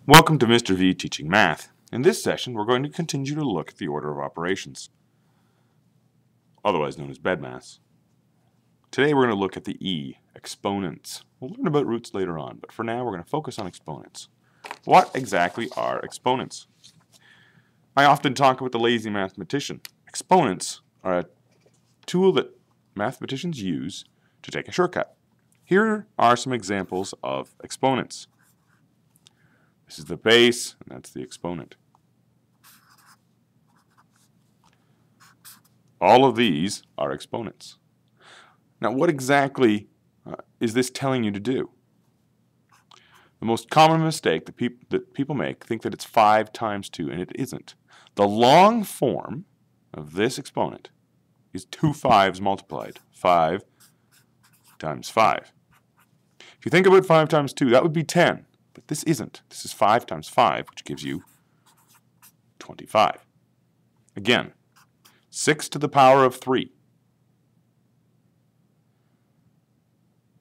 Welcome to Mr. V Teaching Math. In this session, we're going to continue to look at the order of operations, otherwise known as bedmaths. Today we're going to look at the E, exponents. We'll learn about roots later on, but for now we're going to focus on exponents. What exactly are exponents? I often talk about the lazy mathematician. Exponents are a tool that mathematicians use to take a shortcut. Here are some examples of exponents. This is the base, and that's the exponent. All of these are exponents. Now, what exactly is this telling you to do? The most common mistake that people make think that it's 5 times 2, and it isn't. The long form of this exponent is 2 5s multiplied. 5 times 5. If you think about 5 times 2, that would be 10. But this isn't. This is 5 times 5, which gives you 25. Again, 6 to the power of 3.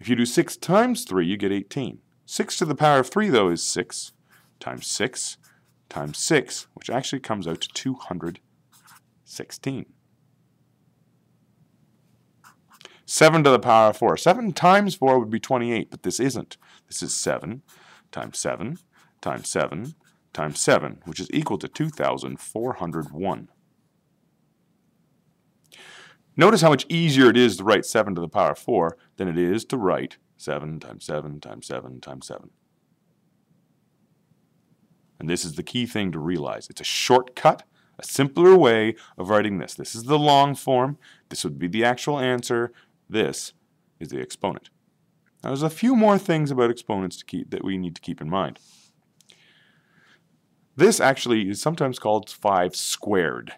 If you do 6 times 3, you get 18. 6 to the power of 3, though, is 6 times 6 times 6, which actually comes out to 216. 7 to the power of 4. 7 times 4 would be 28, but this isn't. This is 7 times 7 times 7 times 7, which is equal to 2,401. Notice how much easier it is to write 7 to the power of 4 than it is to write 7 times 7 times 7 times 7. And this is the key thing to realize. It's a shortcut, a simpler way of writing this. This is the long form. This would be the actual answer. This is the exponent. Now, there's a few more things about exponents that we need to keep in mind. This actually is sometimes called 5 squared.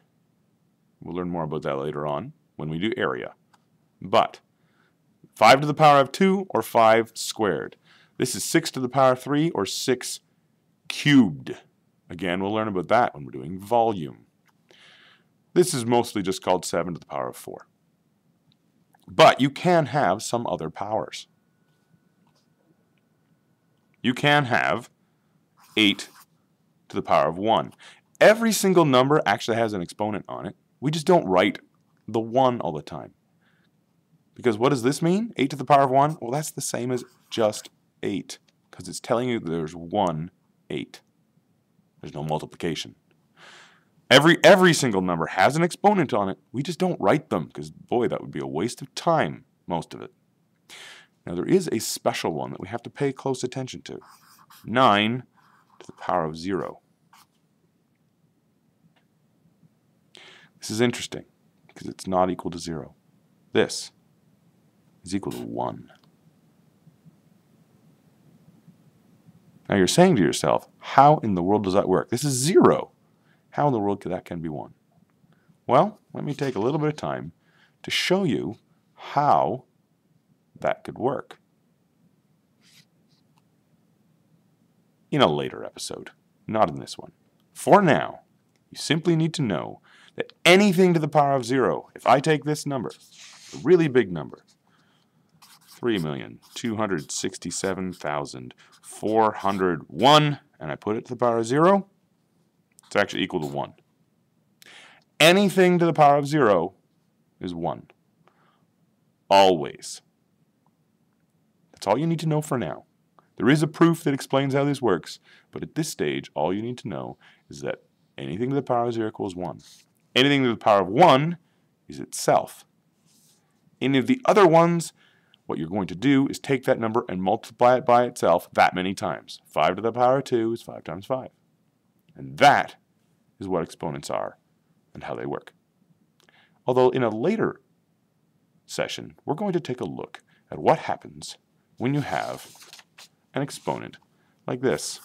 We'll learn more about that later on when we do area. But 5 to the power of 2 or 5 squared. This is 6 to the power of 3 or 6 cubed. Again, we'll learn about that when we're doing volume. This is mostly just called 7 to the power of 4. But you can have some other powers. You can have 8 to the power of 1. Every single number actually has an exponent on it. We just don't write the 1 all the time. Because what does this mean? 8 to the power of 1? Well, that's the same as just 8. Because it's telling you that there's 1 8. There's no multiplication. Every single number has an exponent on it. We just don't write them because, boy, that would be a waste of time, most of it. Now, there is a special one that we have to pay close attention to. 9 to the power of 0. This is interesting because it's not equal to 0. This is equal to 1. Now, you're saying to yourself, how in the world does that work? This is 0. How in the world that can be 1? Well, let me take a little bit of time to show you how that could work in a later episode, not in this one. For now, you simply need to know that anything to the power of 0, if I take this number, a really big number, 3,267,401, and I put it to the power of 0, it's actually equal to 1. Anything to the power of 0 is 1. Always. That's all you need to know for now. There is a proof that explains how this works, but at this stage, all you need to know is that anything to the power of 0 equals 1. Anything to the power of 1 is itself. Any of the other ones, what you're going to do is take that number and multiply it by itself that many times. 5 to the power of 2 is 5 times 5. And that is what exponents are and how they work. Although in a later session, we're going to take a look at what happens when you have an exponent like this.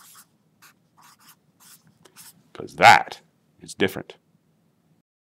Because that is different.